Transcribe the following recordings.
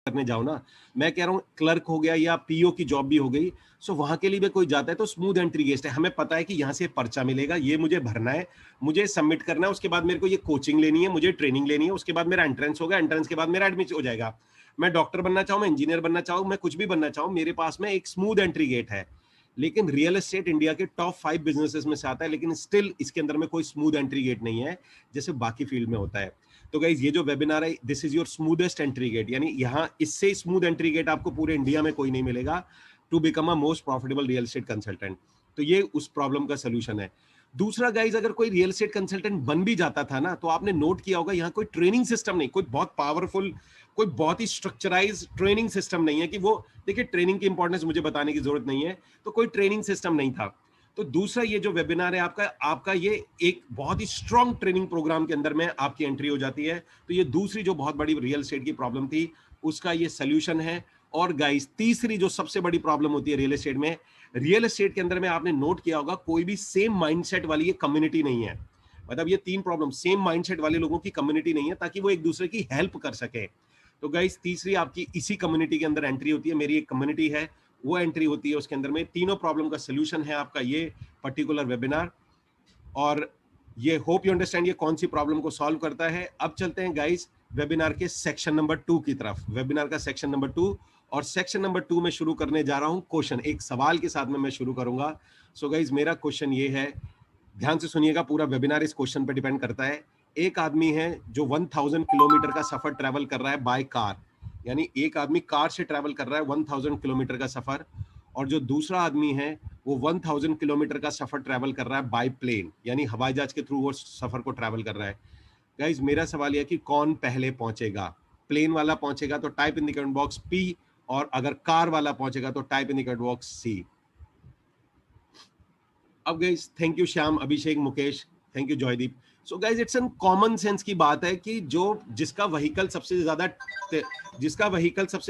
करने जाओ ना, मैं कह रहा हूँ क्लर्क हो गया या पीओ की जॉब भी हो गई, सो वहां के लिए भी कोई जाता है तो स्मूथ एंट्री गेस्ट है, हमें पता है कि यहाँ से पर्चा मिलेगा, ये मुझे भरना है, मुझे सबमिट करना है, उसके बाद मेरे को ये कोचिंग लेनी है, मुझे ट्रेनिंग लेनी है, उसके बाद मेरा एंट्रेंस होगा, एंट्रेंस के बाद मेरा एडमिशन हो जाएगा। मैं डॉक्टर बनना चाहूँ, मैं इंजीनियर बनना चाहूँ, मैं कुछ भी बनना चाहूँ, मेरे पास में एक स्मूथ एंट्री गेट है। लेकिन रियल एस्टेट इंडिया के टॉप 5 बिजनेसेस में से आता है, लेकिन स्टिल इसके अंदर में कोई स्मूथ एंट्री गेट नहीं है जैसे बाकी फील्ड में होता है। तो गाइज ये जो वेबिनार है, this is your smoothest entry gate, यानी यहाँ इससे स्मूथ एंट्री गेट आपको पूरे इंडिया में कोई नहीं मिलेगा to become a most profitable real estate consultant. तो ये उस प्रॉब्लम का सोल्यूशन है। दूसरा गाइज, अगर कोई रियल एस्टेट कंसल्टेंट बन भी जाता था ना, तो आपने नोट किया होगा यहाँ कोई ट्रेनिंग सिस्टम नहीं, कोई बहुत पावरफुल, कोई बहुत ही स्ट्रक्चराइज ट्रेनिंग सिस्टम नहीं है कि वो, देखिए ट्रेनिंग की इंपॉर्टेंस मुझे बताने की जरूरत नहीं है, तो कोई ट्रेनिंग सिस्टम नहीं था। तो दूसरा ये जो वेबिनार है आपका ये एक बहुत ही स्ट्रॉन्ग ट्रेनिंग प्रोग्राम के अंदर में आपकी एंट्री हो जाती है। तो ये दूसरी जो बहुत बड़ी रियल एस्टेट की प्रॉब्लम थी, उसका ये सोल्यूशन है। और गाइस, तीसरी जो सबसे बड़ी प्रॉब्लम होती है रियल एस्टेट में, रियल एस्टेट के अंदर में आपने नोट किया होगा कोई भी सेम माइंडसेट वाली ये कम्युनिटी नहीं है। मतलब ये 3 प्रॉब्लम, सेम माइंडसेट वाले लोगों की कम्युनिटी नहीं है ताकि वो एक दूसरे की हेल्प कर सके। तो गाइस, तीसरी आपकी इसी कम्युनिटी के अंदर एंट्री होती है। मेरी एक कम्युनिटी है, वो एंट्री होती है, उसके अंदर में तीनों प्रॉब्लम का सोल्यूशन है आपका ये पर्टिकुलर वेबिनार। और ये होप यू अंडरस्टैंड ये कौन सी प्रॉब्लम को सॉल्व करता है। अब चलते हैं गाइस वेबिनार के सेक्शन नंबर 2 की तरफ, वेबिनार का सेक्शन नंबर 2। और सेक्शन नंबर 2 में शुरू करने जा रहा हूं क्वेश्चन, एक सवाल के साथ में मैं शुरू करूंगा। सो गाइस, मेरा क्वेश्चन ये है, ध्यान से सुनिएगा, पूरा वेबिनार इस क्वेश्चन पर डिपेंड करता है। एक आदमी है जो 1000 किलोमीटर का सफर ट्रेवल कर रहा है बाय कार, यानी एक आदमी कार से ट्रेवल कर रहा है 1000 किलोमीटर का सफर, और जो दूसरा आदमी है वो 1000 किलोमीटर का सफर ट्रैवल कर रहा है बाय प्लेन, यानी हवाई जहाज के थ्रू वो सफर को ट्रैवल कर रहा है। गाइज, मेरा सवाल यह कि कौन पहले पहुंचेगा? प्लेन वाला पहुंचेगा तो type in the comment box P, और अगर कार वाला पहुंचेगा तो type in the comment box C. अब guys, thank you Shyam, Abhishek, Mukesh, thank you Joydeep. So guys, it's an common sense की बात है कि जिसका व्हीकल सबसे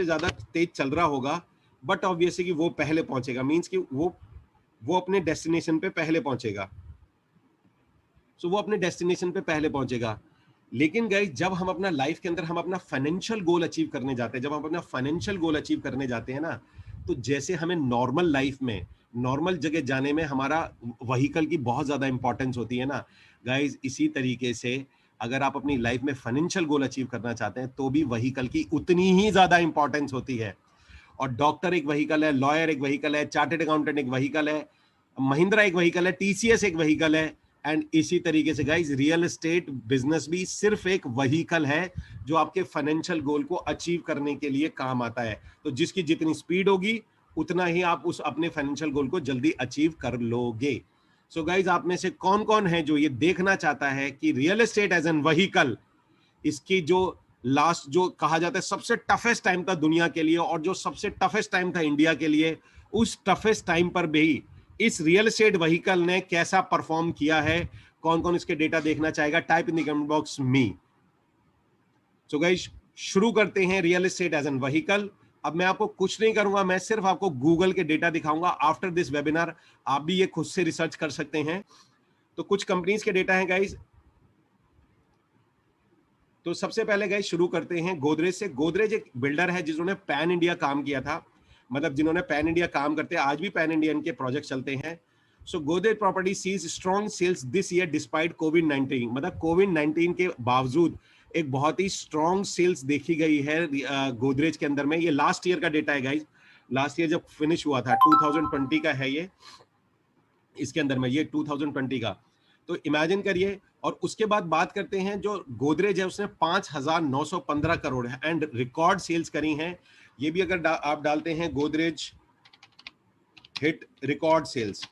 ज्यादा तेज चल रहा होगा, बट ऑब्वियसली कि वो पहले पहुंचेगा, मींस कि वो अपने डेस्टिनेशन पे पहले पहुंचेगा। सो वो अपने डेस्टिनेशन पे पहले पहुंचेगा। लेकिन गाइस, जब हम अपना लाइफ के अंदर हम अपना फाइनेंशियल गोल अचीव करने जाते हैं, जब हम अपना फाइनेंशियल गोल अचीव करने जाते हैं ना, तो जैसे हमें नॉर्मल लाइफ में नॉर्मल जगह जाने में हमारा व्हीकल की बहुत ज्यादा इंपॉर्टेंस होती है ना गाइस, इसी तरीके से अगर आप अपनी लाइफ में फाइनेंशियल गोल अचीव करना चाहते हैं तो भी व्हीकल की उतनी ही ज्यादा इंपॉर्टेंस होती है। और डॉक्टर एक व्हीकल है, लॉयर एक व्हीकल है, चार्टर्ड अकाउंटेंट एक व्हीकल है, महिंद्रा एक व्हीकल है, टीसीएस एक व्हीकल है, एंड इसी तरीके से गाइस रियल एस्टेट बिजनेस भी सिर्फ एक व्हीकल है जो आपके फाइनेंशियल गोल को अचीव करने के लिए काम आता है। तो जिसकी जितनी स्पीड होगी उतना ही आप उस अपने फाइनेंशियल गोल को जल्दी अचीव कर लोगे। सो गाइस, आप में से कौन कौन है जो ये देखना चाहता है कि real estate as an vehicle, इसकी जो लास्ट जो कहा जाता है सबसे टफेस्ट टाइम था दुनिया के लिए और जो सबसे टफेस्ट टाइम था इंडिया के लिए, उस टफेस्ट टाइम पर भी इस रियल एस्टेट व्हीकल ने कैसा परफॉर्म किया है? कौन कौन इसके डेटा देखना चाहेगा? Type in the comment box me. So guys, शुरू करते हैं real estate as an vehicle. अब मैं आपको कुछ नहीं करूंगा, मैं सिर्फ आपको गूगल के डेटा दिखाऊंगा। आफ्टर दिस वेबिनार आप भी ये खुद से रिसर्च कर सकते हैं। तो कुछ कंपनीज के डेटा हैं गाइस। तो सबसे पहले गाइस शुरू करते हैं गोदरेज से। गोदरेज एक बिल्डर है जिन्होंने पैन इंडिया काम किया था, मतलब जिन्होंने पैन इंडिया काम करते हैं, आज भी पैन इंडियन के प्रोजेक्ट चलते हैं। So Godrej property sees strong sales this year despite कोविड-19, मतलब कोविड-19 के बावजूद एक बहुत ही स्ट्रॉन्ग सेल्स देखी गई है गोदरेज के अंदर में। ये लास्ट ईयर का डेटा है गाइस, लास्ट ईयर जब फिनिश हुआ था 2020 का है ये, इसके अंदर में ये 2020 का। तो इमेजिन करिए। और उसके बाद बात करते हैं जो गोदरेज है, उसने 5,915 करोड़ एंड रिकॉर्ड सेल्स करी हैं। ये भी अगर आप डालते हैं गोदरेज हिट रिकॉर्ड सेल्स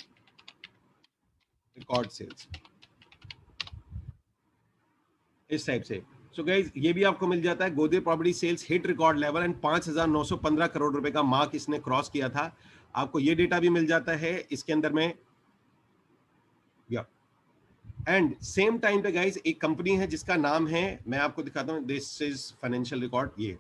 इस टाइप से, सो गाइस ये भी आपको मिल जाता है। Godrej property sales hit record level and 5,915 crore रुपए का मार्क इसने क्रॉस किया था। आपको ये डेटा भी मिल जाता है इसके अंदर में। एंड सेम टाइम पे गाइस एक कंपनी है जिसका नाम है, मैं आपको दिखाता हूं, दिस इज फाइनेंशियल रिकॉर्ड। ये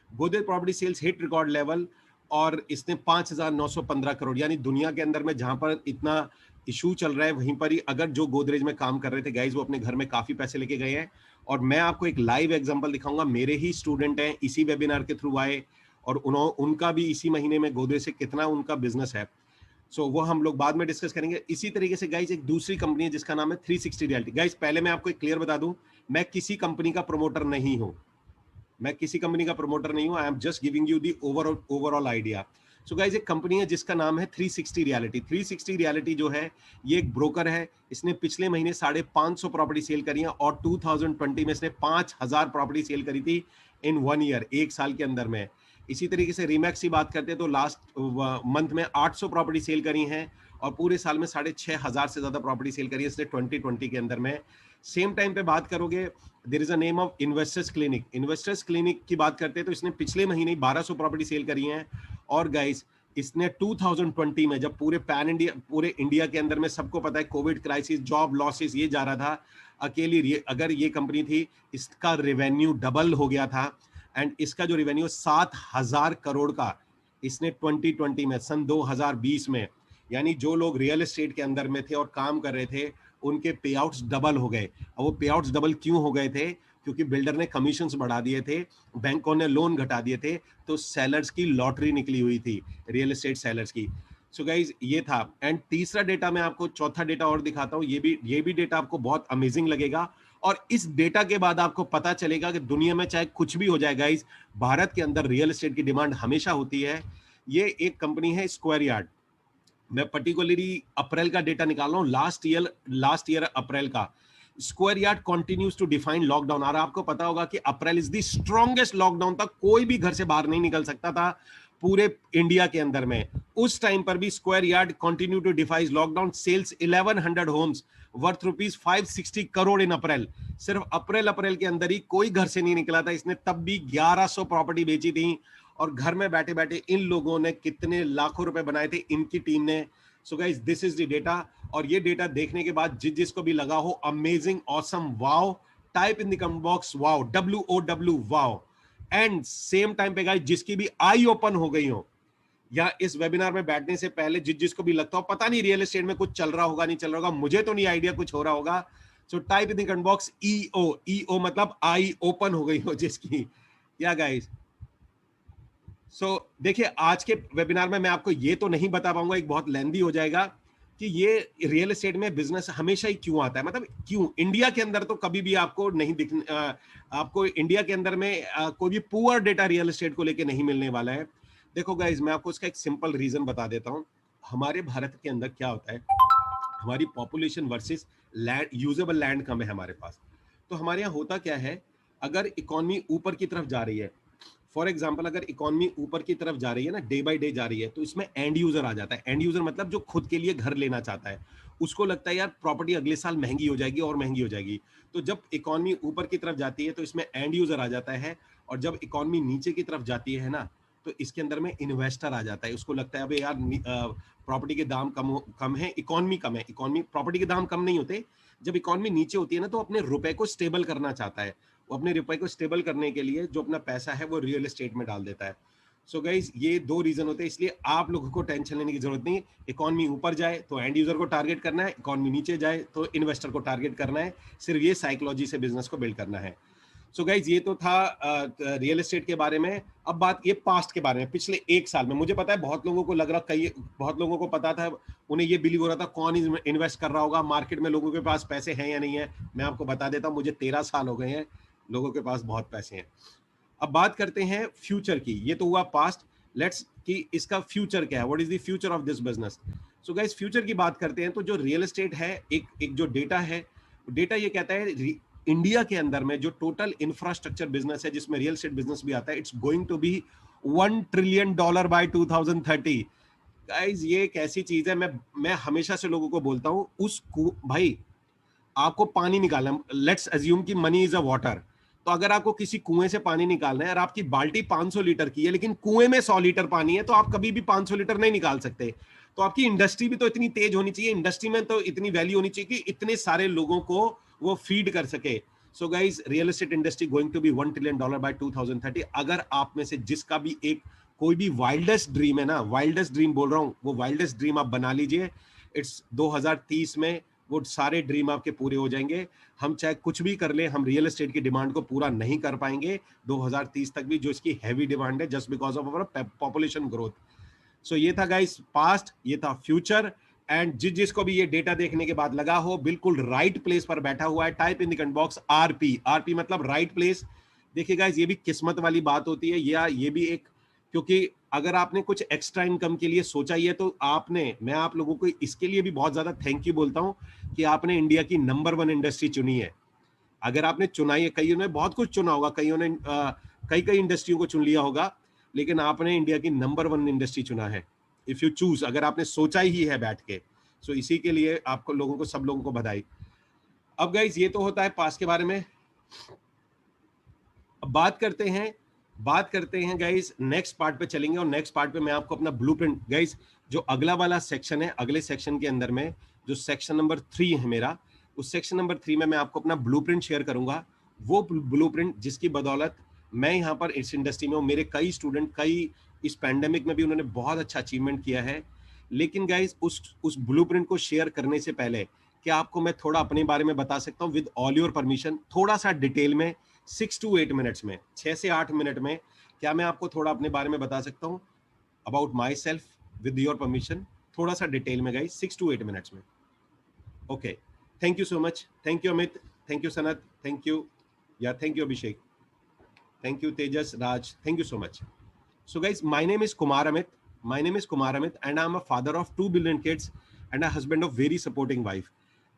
Godrej property sales hit record level और इसने 5,915 करोड़, यानी दुनिया के अंदर में जहां पर इतना इशू चल रहा है वहीं पर ही अगर जो गोदरेज में काम कर रहे थे गाइस वो अपने घर में काफी पैसे लेके गए हैं। और मैं आपको एक लाइव एग्जांपल दिखाऊंगा। मेरे ही स्टूडेंट हैं, इसी वेबिनार के थ्रू आए, और उनका भी इसी महीने में गोदरेज से कितना उनका बिजनेस है। सो वो हम लोग बाद में डिस्कस करेंगे। इसी तरीके से गाइस एक दूसरी कंपनी है जिसका नाम है 360 रियल्टी। गाइस पहले मैं आपको एक क्लियर बता दूं, मैं किसी कंपनी का प्रमोटर नहीं हूं, मैं किसी कंपनी का प्रमोटर नहीं हूं। I am just giving you the overall idea. So guys एक कंपनी है जिसका नाम है 360 रियलिटी। 360 रियलिटी जो है ये एक ब्रोकर है। इसने पिछले महीने 550 प्रॉपर्टी सेल करी है, और 2020 में इसने 5000 प्रॉपर्टी सेल करी थी इन 1 ईयर, एक साल के अंदर में। इसी तरीके से रीमैक्स की बात करते हैं तो लास्ट मंथ में 800 प्रॉपर्टी सेल करी हैं, और पूरे साल में 6500 से ज्यादा प्रॉपर्टी सेल करी है इसने 2020 के अंदर में। सेम टाइम पे बात करोगे, there is a name of investors clinic. Investors clinic की बात करते हैं तो इसने पिछले महीने 1200 प्रॉपर्टी सेल करी हैं। और गाइस इसने 2020 में, जब पूरे इंडिया के अंदर में सबको पता है कोविड क्राइसिस, जॉब लॉसेस ये जा रहा था, अकेली अगर ये कंपनी थी, इसका रेवेन्यू डबल हो गया था। एंड इसका जो रेवेन्यू 7000 करोड़ का इसने 2020 में, सन 2020 में, यानी जो लोग रियल एस्टेट के अंदर में थे और काम कर रहे थे उनके पे आउट्स डबल हो गए। और वो पे आउट्स डबल क्यों हो गए थे? क्योंकि बिल्डर ने कमीशंस बढ़ा दिए थे, बैंकों ने लोन घटा दिए थे, तो सेलर्स की लॉटरी निकली हुई थी, रियल एस्टेट सेलर्स की। सो गाइज ये था। एंड तीसरा डेटा मैं आपको, चौथा डेटा और दिखाता हूं, ये भी डेटा आपको बहुत अमेजिंग लगेगा। और इस डेटा के बाद आपको पता चलेगा कि दुनिया में चाहे कुछ भी हो जाए गाइज, भारत के अंदर रियल एस्टेट की डिमांड हमेशा होती है। ये एक कंपनी है स्क्वायर यार्ड। मैं पर्टिकुलरली अप्रैल का डेटा निकाल रहा हूं, लास्ट ईयर अप्रैल का। Square yard continues to define lockdown. और आपको पता होगा कि April is the strongest lockdown था, कोई भी घर से बाहर नहीं निकल सकता था पूरे इंडिया के अंदर में। उस टाइम पर भी square yard continue to defies lockdown, sales 1100 homes worth rupees 560 crore in April. सिर्फ अप्रैल के अंदर ही कोई घर से नहीं निकला था। इसने तब भी 1100 प्रॉपर्टी बेची थी, और घर में बैठे बैठे इन लोगों ने कितने लाखों रुपए बनाए थे, इनकी टीम ने। So guys this is the data. और ये डेटा देखने के बाद जिसको भी लगा हो amazing, awesome, wow, type in the comment box wow, WOW wow. And same time पे गाइस जिसकी भी आई ओपन हो गई हो, या इस वेबिनार में बैठने से पहले जिसको भी लगता हो पता नहीं रियल एस्टेट में कुछ चल रहा होगा, नहीं चल रहा होगा, मुझे तो नहीं आइडिया कुछ हो रहा होगा, so type in the comment box EO मतलब आई ओपन हो गई हो जिसकी। या गाइस देखिए आज के वेबिनार में मैं आपको ये तो नहीं बता पाऊंगा, एक बहुत लेंदी हो जाएगा, कि ये रियल एस्टेट में बिजनेस हमेशा ही क्यों आता है, मतलब क्यों इंडिया के अंदर तो कभी भी आपको नहीं आपको इंडिया के अंदर में कोई भी पुअर डेटा रियल एस्टेट को लेके नहीं मिलने वाला है। देखो गाइज मैं आपको इसका एक सिंपल रीजन बता देता हूं। हमारे भारत के अंदर क्या होता है, हमारी population versus land, usable land कम है हमारे पास। तो हमारे यहाँ होता क्या है, अगर इकोनॉमी ऊपर की तरफ जा रही है, फॉर एग्जाम्पल अगर इकोनॉमी ऊपर की तरफ जा रही है ना, डे बाय डे जा रही है, तो इसमें एंड यूजर आ जाता है। एंड यूजर मतलब जो खुद के लिए घर लेना चाहता है, उसको लगता है यार प्रॉपर्टी अगले साल महंगी हो जाएगी और महंगी हो जाएगी। तो जब इकोनॉमी ऊपर की तरफ जाती है तो इसमें एंड यूजर आ जाता है, और जब इकोनॉमी नीचे की तरफ जाती है ना, तो इसके अंदर में इन्वेस्टर आ जाता है। उसको लगता है अबे यार प्रॉपर्टी के दाम कम है, इकोनॉमी कम है, इकोनॉमी, प्रॉपर्टी के दाम कम नहीं होते। जब इकोनॉमी नीचे होती है ना, तो अपने रुपए को स्टेबल करना चाहता है। वो अपने रुपए को स्टेबल करने के लिए जो अपना पैसा है वो रियल एस्टेट में डाल देता है। सो गाइस ये दो रीजन होते हैं, इसलिए आप लोगों को टेंशन लेने की जरूरत नहीं। इकोनॉमी ऊपर जाए तो एंड यूजर को टारगेट करना है, इकोनॉमी नीचे जाए तो इन्वेस्टर को टारगेट करना है। सिर्फ ये साइकोलॉजी से बिजनेस को बिल्ड करना है। सो गाइज ये तो था रियल एस्टेट के बारे में। अब बात ये पास्ट के बारे में, पिछले एक साल में। मुझे पता है बहुत लोगों को लग रहा, बहुत लोगों को पता था, उन्हें ये बिलीव हो रहा था कौन इन्वेस्ट कर रहा होगा मार्केट में, लोगों के पास पैसे हैं या नहीं है। मैं आपको बता देता हूँ, मुझे 13 साल हो गए हैं, लोगों के पास बहुत पैसे हैं। अब बात करते हैं फ्यूचर की। ये तो हुआ पास्ट, लेट्स कि इसका फ्यूचर क्या है, what is the future of this business. So guys future की बात करते हैं तो जो रियल एस्टेट है, एक जो डेटा है, डेटा ये कहता है इंडिया के अंदर में जो टोटल इंफ्रास्ट्रक्चर बिजनेस है, जिसमें रियल एस्टेट बिजनेस भी आता है, it's going to be $1 trillion by 2030। Guys ये एक ऐसी चीज है, मैं हमेशा से लोगों को बोलता हूं, भाई आपको पानी निकालना, लेट्स अज्यूम कि मनी इज अ वाटर। तो अगर आपको किसी कुएं से पानी निकालना है और आपकी बाल्टी 500 लीटर की है, लेकिन कुएं में 100 लीटर पानी है, तो आप कभी भी 500 लीटर नहीं निकाल सकते। तो आपकी इंडस्ट्री भी तो इतनी तेज होनी चाहिए, इंडस्ट्री में तो इतनी वैल्यू होनी चाहिए कि इतने सारे लोगों को वो फीड कर सके। So guys real estate industry going to be $1 trillion by 2030। अगर आप में से जिसका भी एक कोई भी वाइल्डेस्ट ड्रीम है ना, वाइल्डेस्ट ड्रीम बोल रहा हूं, वो वाइल्डेस्ट ड्रीम आप बना लीजिए। इट्स 2030 में वो सारे ड्रीम आपके पूरे हो जाएंगे। हम चाहे कुछ भी कर ले, हम रियल एस्टेट की डिमांड को पूरा नहीं कर पाएंगे 2030 तक भी, जो इसकी हैवी डिमांड है just because of our population growth. So ये था गाइस पास्ट, ये था फ्यूचर। एंड जिसको भी ये डेटा देखने के बाद लगा हो बिल्कुल राइट प्लेस पर बैठा हुआ है, type in the comment box RP. RP मतलब राइट प्लेस। देखिए गाइस, ये भी किस्मत वाली बात होती है, या ये भी एक, क्योंकि अगर आपने कुछ एक्स्ट्रा इनकम के लिए सोचा ही है तो आपने, मैं आप लोगों को इसके लिए भी बहुत ज्यादा थैंक यू बोलता हूं कि आपने इंडिया की नंबर 1 इंडस्ट्री चुनी है। अगर आपने चुनाई है, कईयों ने बहुत कुछ चुना होगा, कईयों ने कई कई इंडस्ट्रियों को चुन लिया होगा, लेकिन आपने इंडिया की नंबर 1 इंडस्ट्री चुना है। इफ यू चूज, अगर आपने सोचा ही है बैठ के, सो इसी के लिए आपको लोगों को, सब लोगों को बधाई। अब गाइज ये तो होता है पास्ट के बारे में। अब बात करते हैं गाइज, नेक्स्ट पार्ट पे चलेंगे, और नेक्स्ट पार्ट पे मैं आपको अपना ब्लूप्रिंट, गाइज जो अगला वाला सेक्शन है, अगले सेक्शन के अंदर में जो सेक्शन नंबर 3 है मेरा, उस सेक्शन नंबर 3 में मैं आपको अपना ब्लूप्रिंट शेयर करूंगा। वो ब्लूप्रिंट जिसकी बदौलत मैं यहाँ पर इस इंडस्ट्री में हूँ, मेरे कई स्टूडेंट, कई इस पैंडेमिक में भी उन्होंने बहुत अच्छा अचीवमेंट किया है। लेकिन गाइज उस ब्लूप्रिंट को शेयर करने से पहले क्या आपको मैं थोड़ा अपने बारे में बता सकता हूँ विद ऑल योर परमिशन, थोड़ा सा डिटेल में, 6 to 8 मिनट्स में, 6 से 8 मिनट में, क्या मैं आपको थोड़ा अपने बारे में बता सकता हूँ about my self with your permission, थोड़ा सा डिटेल में गाइज, 6 to 8 मिनट्स में। Okay, thank you so much, thank you Amit, thank you Sanat, thank you, या thank you Abhishek, thank you Tejas, Raj, thank you so much. So guys, my name is Kumar Amit. And I'm a father of 2 billion kids and a husband of very supporting wife.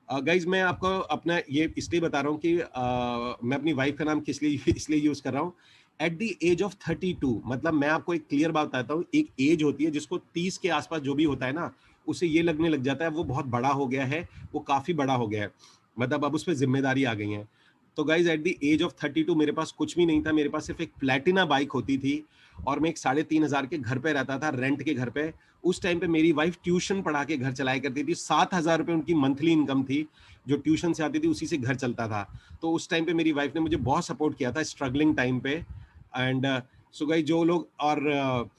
Guys, मैं आपको अपना ये इसलिए बता रहा हूँ कि मैं अपनी वाइफ का नाम किस लिए इसलिए यूज कर रहा हूँ। एट द एज ऑफ 32, मतलब मैं आपको एक क्लियर बात बताता हूँ, एक एज होती है जिसको 30 के आसपास जो भी होता है ना, उसे ये लगने लग जाता है वो बहुत बड़ा हो गया है, वो काफी बड़ा हो गया है, मतलब अब उस पर जिम्मेदारी आ गई है। तो guys at the age of 32 मेरे पास कुछ भी नहीं था, मेरे पास सिर्फ एक प्लैटिना बाइक होती थी, और मैं एक 3,500 के घर पे रहता था, रेंट के घर पे। उस टाइम पे मेरी वाइफ ट्यूशन पढ़ा के घर चलाया करती थी, 7,000 रुपए उनकी मंथली इनकम थी, जो ट्यूशन से आती थी उसी से घर चलता था। तो उस टाइम पे मेरी वाइफ ने मुझे बहुत सपोर्ट किया था स्ट्रगलिंग टाइम पे। एंड सो गाइस, जो लोग, और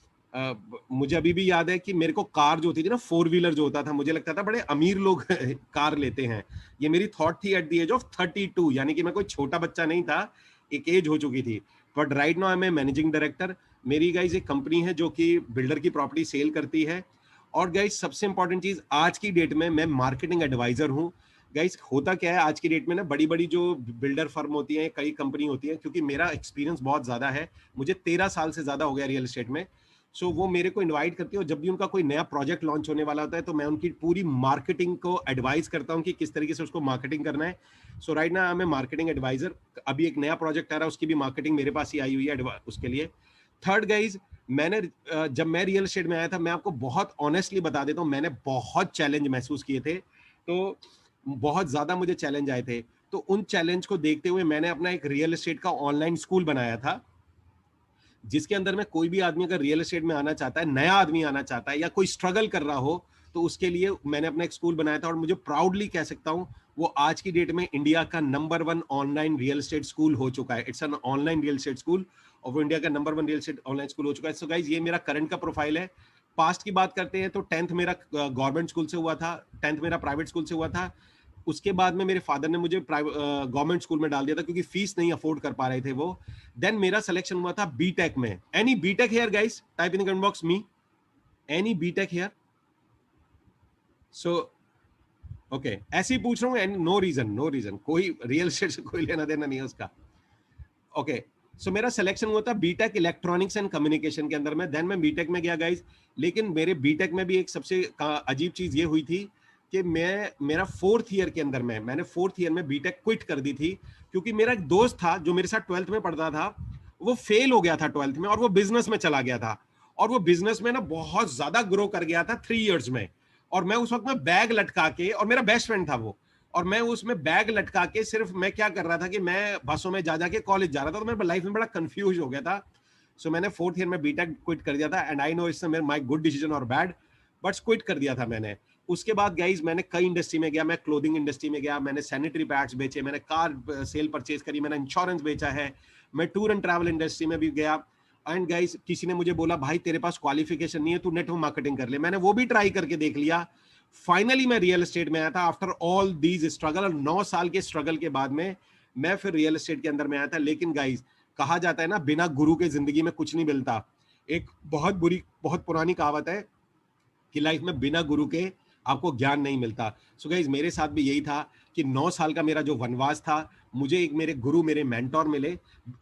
मुझे अभी भी याद है कि मेरे को कार जो होती थी ना, 4 व्हीलर जो होता था, मुझे लगता था बड़े अमीर लोग कार लेते हैं। ये मेरी थॉट थी एट द एज ऑफ 32, यानी कि मैं कोई छोटा बच्चा नहीं था, एक एज हो चुकी थी। But right now I am a managing director. मेरी गाइज एक कंपनी है जो कि बिल्डर की प्रॉपर्टी सेल करती है। और गाइज सबसे इंपॉर्टेंट चीज, आज की डेट में मैं मार्केटिंग एडवाइजर हूँ। गाइज होता क्या है आज की डेट में ना, बड़ी बड़ी जो बिल्डर फर्म होती है, कई कंपनी होती है, क्योंकि मेरा एक्सपीरियंस बहुत ज्यादा है, मुझे 13 साल से ज्यादा हो गया रियल एस्टेट में। सो वो मेरे को इनवाइट करती है, और जब भी उनका कोई नया प्रोजेक्ट लॉन्च होने वाला होता है तो मैं उनकी पूरी मार्केटिंग को एडवाइस करता हूँ कि किस तरीके से उसको मार्केटिंग करना है। So right now I am a marketing adviser. अभी एक नया प्रोजेक्ट आ रहा है, उसकी भी मार्केटिंग मेरे पास ही आई हुई है उसके लिए। थर्ड गाइज, मैंने जब मैं रियल एस्टेट में आया था, मैं आपको बहुत ऑनेस्टली बता देता हूँ, मैंने बहुत चैलेंज महसूस किए थे, तो बहुत ज्यादा मुझे चैलेंज आए थे। तो उन चैलेंज को देखते हुए मैंने अपना एक रियल एस्टेट का ऑनलाइन स्कूल बनाया था, जिसके अंदर में कोई भी आदमी अगर रियल एस्टेट में आना चाहता है, नया आदमी आना चाहता है, या कोई स्ट्रगल कर रहा हो, तो उसके लिए मैंने अपना एक स्कूल बनाया था। और मुझे प्राउडली कह सकता हूं वो आज की डेट में इंडिया का number 1 online real estate school हो चुका है। It's an online real estate school, और वो इंडिया का number 1 real estate online school हो चुका है। सो गाइज, ये मेरा करंट का प्रोफाइल है। पास्ट की बात करते हैं तो 10th मेरा गवर्नमेंट स्कूल से हुआ था, 10th मेरा प्राइवेट स्कूल से हुआ था। उसके बाद में मेरे फादर ने मुझे गवर्नमेंट स्कूल में डाल दिया था, क्योंकि फीस नहीं अफोर्ड कर पा रहे थे वो। देन मेरा सिलेक्शन हुआ था बीटेक में। Any BTech here guys? Type in the comment box me, any BTech here? So okay, ऐसे ही पूछ रहा हूँ, एंड नो रीजन, कोई रियल एस्टेट से कोई लेना देना नहीं है उसका। ओके, सो मेरा सिलेक्शन हुआ था बीटेक इलेक्ट्रॉनिक्स एंड कम्युनिकेशन के अंदर में। देन मैं बीटेक में गया गाइस, लेकिन मेरे बीटेक में भी एक सबसे अजीब चीज ये हुई थी कि मेरा 4th ईयर के अंदर में, मैंने 4th ईयर में बीटेक क्विट कर दी थी, क्योंकि मेरा एक दोस्त था जो मेरे साथ 12th में पढ़ता था, वो फेल हो गया था 12th में, और वो बिजनेस में चला गया था, और वो बिजनेस में ना बहुत ज्यादा ग्रो कर गया था 3 इयर्स में। और मैं उस वक्त में बैग लटका के, और मेरा बेस्ट फ्रेंड था वो, और मैं उसमें बैग लटका के सिर्फ मैं क्या कर रहा था कि मैं बसों में जा जाके कॉलेज जा रहा था, तो मैं लाइफ में बड़ा कंफ्यूज हो गया था। सो मैंने 4th ईयर में बीटेक क्विट कर दिया था, and I know it's my good decision और बैड, बट क्विट कर दिया था मैंने। उसके बाद गाइज मैंने कई इंडस्ट्री में गया, मैं क्लोथिंग इंडस्ट्री में गया, मैंने सैनिटरी पैड्स बेचे, मैंने कार सेल परचेज करी, मैंने इंश्योरेंस बेचा है, मैं टूर एंड ट्रैवल इंडस्ट्री में भी गया। एंड गाइज किसी ने मुझे बोला भाई तेरे पास क्वालिफिकेशन नहीं है, तू नेटवर्क मार्केटिंग कर ले। मैंने वो भी ट्राई करके देख लिया, फाइनली मैं रियल एस्टेट में आया था आफ्टर ऑल दीज स्ट्रगल, और 9 साल के स्ट्रगल के बाद में मैं फिर रियल एस्टेट के अंदर में आया था। लेकिन गाइस, कहा जाता है ना, बिना गुरु के जिंदगी में कुछ नहीं मिलता। एक बहुत पुरानी कहावत है कि लाइफ में बिना गुरु के आपको ज्ञान नहीं मिलता। सो गाइस, मेरे साथ भी यही था कि 9 साल का मेरा जो वनवास था, मुझे एक मेरे गुरु, मेरे मेंटोर मिले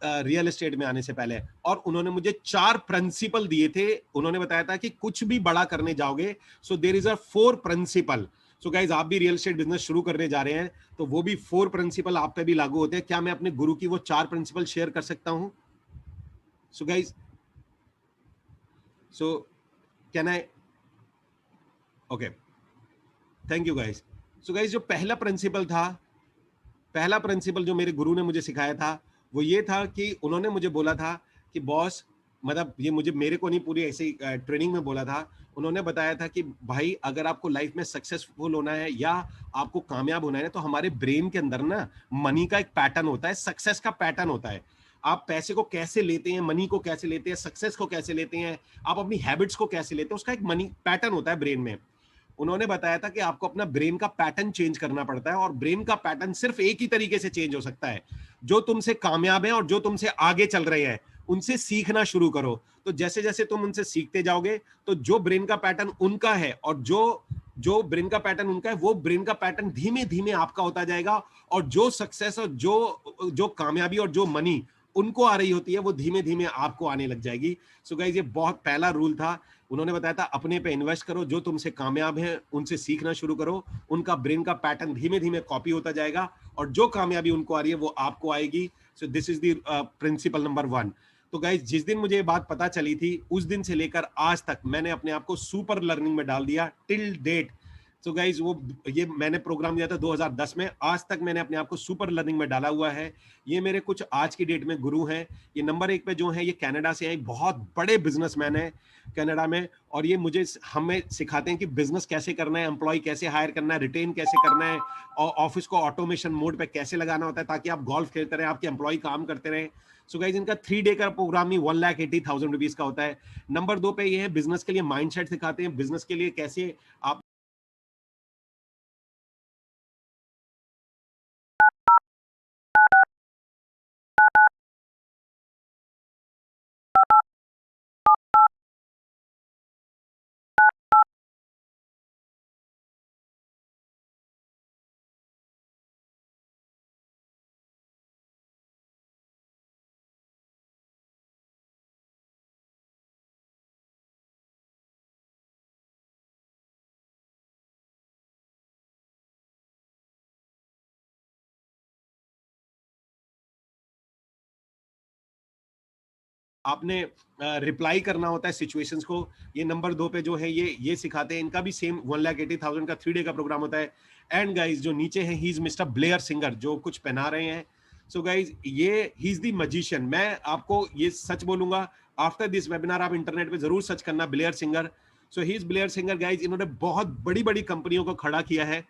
रियल एस्टेट में आने से पहले, और उन्होंने मुझे 4 प्रिंसिपल दिए थे। उन्होंने बताया था कि कुछ भी बड़ा करने जाओगे, so there is a 4 principle. So guys, आप भी रियल एस्टेट बिजनेस शुरू करने जा रहे हैं, तो वो भी 4 प्रिंसिपल आप पे भी लागू होते हैं। क्या मैं अपने गुरु की वो 4 प्रिंसिपल शेयर कर सकता हूं? So guys, so can I? Okay, thank you guys. So guys, जो पहला प्रिंसिपल जो मेरे गुरु ने मुझे सिखाया था, वो ये था कि उन्होंने मुझे बोला था कि बॉस, मतलब ये मुझे, मेरे को नहीं, पूरी ऐसे ही ट्रेनिंग में बोला था। उन्होंने बताया था कि भाई, अगर आपको लाइफ में सक्सेसफुल होना है या आपको कामयाब होना है, तो हमारे ब्रेन के अंदर ना मनी का एक पैटर्न होता है, सक्सेस का पैटर्न होता है। आप पैसे को कैसे लेते हैं, मनी को कैसे लेते हैं, सक्सेस को कैसे लेते हैं, आप अपनी हैबिट्स को कैसे लेते हैं, उसका एक मनी पैटर्न होता है ब्रेन में। उन्होंने बताया था कि आपको अपना ब्रेन का पैटर्न चेंज करना पड़ता है, और ब्रेन का पैटर्न सिर्फ एक ही तरीके से चेंज हो सकता है। जो तुमसे कामयाब है और जो तुमसे आगे चल रहे हैं, उनसे सीखना शुरू करो। तो जैसे जैसे तुम उनसे सीखते जाओगे, तो जो ब्रेन का पैटर्न उनका है और जो जो ब्रेन का पैटर्न उनका है, वो ब्रेन का पैटर्न धीमे धीमे आपका होता जाएगा। और जो सक्सेस और जो जो कामयाबी और जो मनी उनको आ रही होती है, वो धीमे धीमे आपको आने लग जाएगी। सो गाइस, ये बहुत पहला रूल था। उन्होंने बताया था अपने पे इन्वेस्ट करो, जो तुमसे कामयाब हैं उनसे सीखना शुरू करो, उनका ब्रेन का पैटर्न धीमे धीमे कॉपी होता जाएगा, और जो कामयाबी उनको आ रही है वो आपको आएगी। So this is the principle number 1। तो गाइस, जिस दिन मुझे ये बात पता चली थी, उस दिन से लेकर आज तक मैंने अपने आप को सुपर लर्निंग में डाल दिया टिल डेट। सो गाइस, वो ये मैंने प्रोग्राम दिया था 2010 में, आज तक मैंने अपने आप को सुपर लर्निंग में डाला हुआ है। ये मेरे कुछ आज की डेट में गुरु हैं। ये नंबर 1 पे जो है, ये कनाडा से है, बहुत बड़े बिजनेसमैन है कनाडा में, और ये हमें सिखाते हैं कि बिजनेस कैसे करना है, एम्प्लॉय कैसे हायर करना है, रिटेन कैसे करना है, और ऑफिस को ऑटोमेशन मोड पे कैसे लगाना होता है, ताकि आप गोल्फ खेलते रहे, आपके एम्प्लॉय काम करते रहे। सो गाइस, इनका 3 डे का प्रोग्राम ही 1,80,000 रुपीज का होता है। नंबर 2 पे ये है, बिजनेस के लिए माइंडसेट सिखाते हैं, बिजनेस के लिए कैसे आप आपने रिप्लाई करना होता है सिचुएशंस को। ये नंबर 2 पे जो है, ये सिखाते हैं। इनका भी सेम 1,80,000 का 3 डे का प्रोग्राम होता है। एंड गाइस, जो नीचे है, he is mister Blair singer, जो कुछ पहना रहे हैं। सो गाइस, ये ही इज द मैजिशियन। मैं आपको ये सच बोलूंगा, आफ्टर दिस वेबिनार आप इंटरनेट पे जरूर सर्च करना Blair singer. So he is Blair singer guys. इन्होंने बहुत बड़ी बड़ी कंपनियों को खड़ा किया है।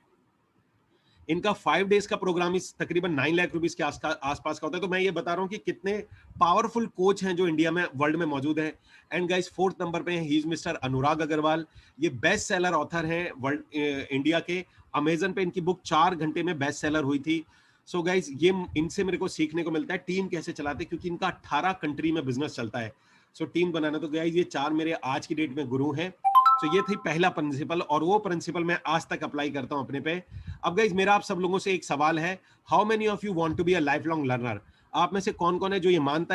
इनका 5 डेज का प्रोग्राम इस तकरीबन 9 लाख रुपीस के आसपास का होता है। तो मैं ये बता रहा हूं कि कितने पावरफुल कोच हैं जो इंडिया में, वर्ल्ड में मौजूद हैं। एंड गाइस, 4th नंबर पे ही इज मिस्टर अनुराग अग्रवाल। ये बेस्ट सेलर ऑथर हैं वर्ल्ड, इंडिया के। अमेजन पे इनकी बुक 4 घंटे में बेस्ट सेलर हुई थी। सो गाइस, ये इनसे मेरे को सीखने को मिलता है टीम कैसे चलाते हैं, क्योंकि इनका 18 कंट्री में बिजनेस चलता है। सो टीम बनाना। तो गाइस, ये 4 मेरे आज की डेट में गुरु हैं। तो ये थी पहला प्रिंसिपल, और वो प्रिंसिपल मैं आज तक अप्लाई करता हूं अपने पे। अब गाइस, मेरा आप सब लोगों से एक सवाल है, how many of you want to be a life long learner? आप में से कौन कौन है जो ये मानता है